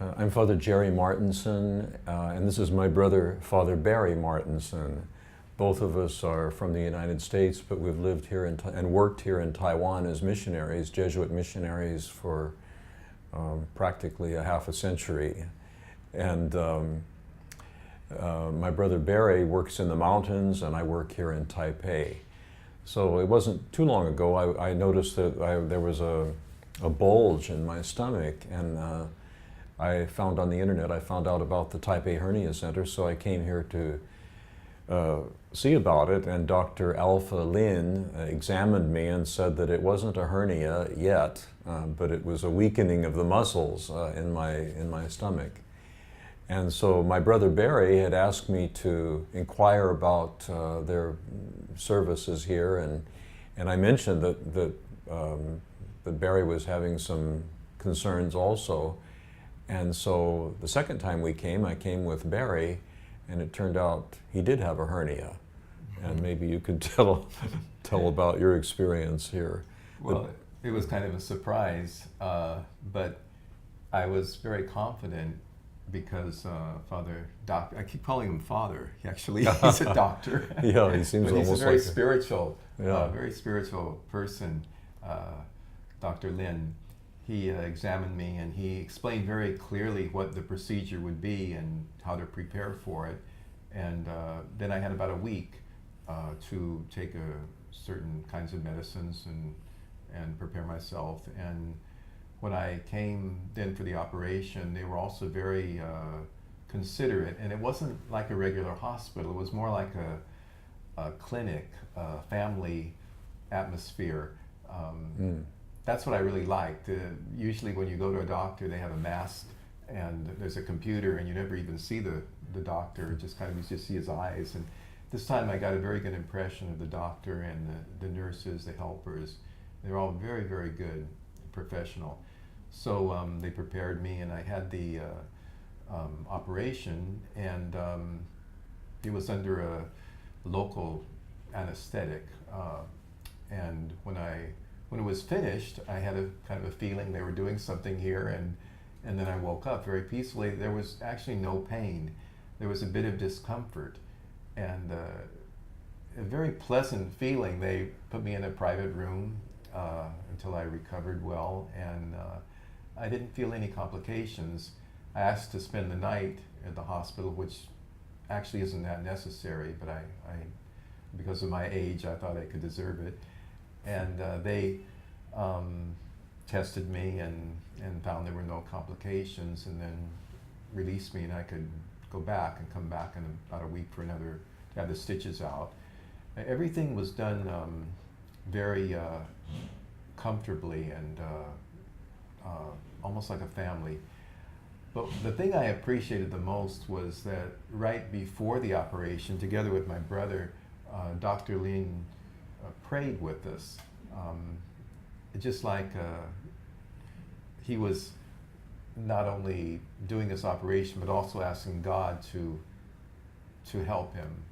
I'm Father Gerry Martinson, and this is my brother, Father Barry Martinson. Both of us are from the United States, but we've lived here and worked here in Taiwan as missionaries, Jesuit missionaries, for practically a half a century. And my brother Barry works in the mountains, and I work here in Taipei. So it wasn't too long ago I noticed that there was a bulge in my stomach, and I found on the internet, I found out about the Taipei Hernia Center, so I came here to see about it, and Dr. Alpha Lin examined me and said that it wasn't a hernia yet, but it was a weakening of the muscles in my stomach. And so my brother Barry had asked me to inquire about their services here, and I mentioned that Barry was having some concerns also. And so the second time we came, I came with Barry, and it turned out he did have a hernia. And maybe you could tell about your experience here. Well, it was kind of a surprise, but I was very confident because I keep calling him Father. He's a doctor. Yeah, he seems but almost he's a very like spiritual, yeah. Very spiritual person, Dr. Lin. He examined me, and he explained very clearly what the procedure would be and how to prepare for it. And then I had about a week to take certain kinds of medicines and prepare myself. And when I came then for the operation, they were also very considerate. And it wasn't like a regular hospital. It was more like a clinic, family atmosphere. That's what I really liked. Usually when you go to a doctor, they have a mask and there's a computer, and you never even see the doctor, just kind of you just see his eyes. And this time I got a very good impression of the doctor and the nurses, the helpers. They're all very, very good, professional. So they prepared me, and I had the operation, and it was under a local anesthetic. And when it was finished, I had a kind of a feeling they were doing something here, and then I woke up very peacefully. There was actually no pain. There was a bit of discomfort, and a very pleasant feeling. They put me in a private room until I recovered well, and I didn't feel any complications. I asked to spend the night at the hospital, which actually isn't that necessary, but I because of my age, I thought I could deserve it. And they tested me and found there were no complications, and then released me, and I could go back and come back in about a week to have the stitches out. Everything was done very comfortably and almost like a family. But the thing I appreciated the most was that right before the operation, together with my brother, Dr. Lin prayed with us. Just like he was not only doing this operation, but also asking God to help him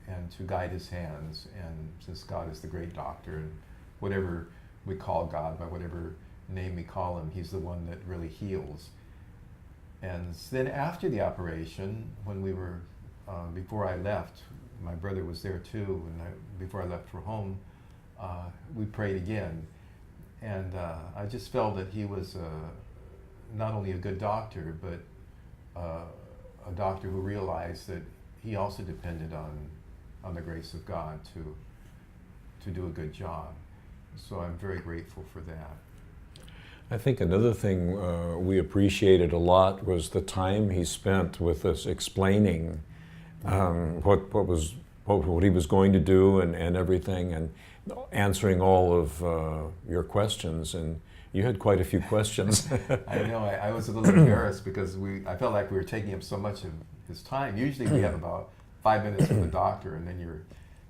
and to guide his hands. And since God is the great doctor, and whatever we call God, by whatever name we call him, he's the one that really heals. And then after the operation, when we were, before I left, my brother was there too, and before I left for home, we prayed again. And I just felt that he was not only a good doctor, but a doctor who realized that he also depended on the grace of God to do a good job. So I'm very grateful for that. I think another thing we appreciated a lot was the time he spent with us explaining what he was going to do and everything, and answering all of your questions. And you had quite a few questions. I know. I was a little embarrassed because I felt like we were taking up so much of his time. Usually we have about 5 minutes with the doctor, and then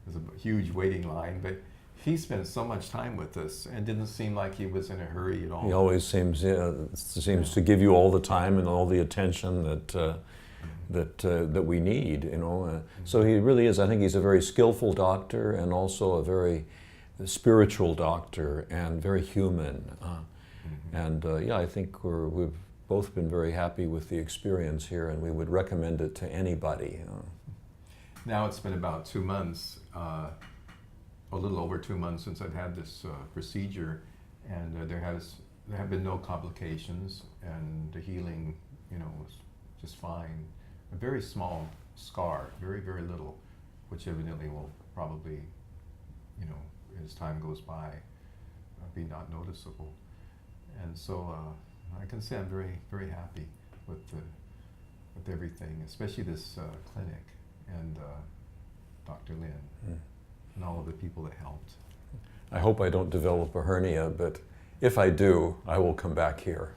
there's a huge waiting line. But he spent so much time with us and didn't seem like he was in a hurry at all. He always seems to give you all the time and all the attention that we need, you know. So he really is. I think he's a very skillful doctor, and also a very spiritual doctor, and very human. And yeah, I think we've both been very happy with the experience here, and we would recommend it to anybody. Now it's been about 2 months, a little over 2 months since I've had this procedure, and there have been no complications, and the healing, was just fine. A very small scar, very, very little, which evidently will probably, as time goes by, be not noticeable. And so I can say I'm very, very happy with everything, especially this clinic and Dr. Lin and all of the people that helped. I hope I don't develop a hernia, but if I do, I will come back here.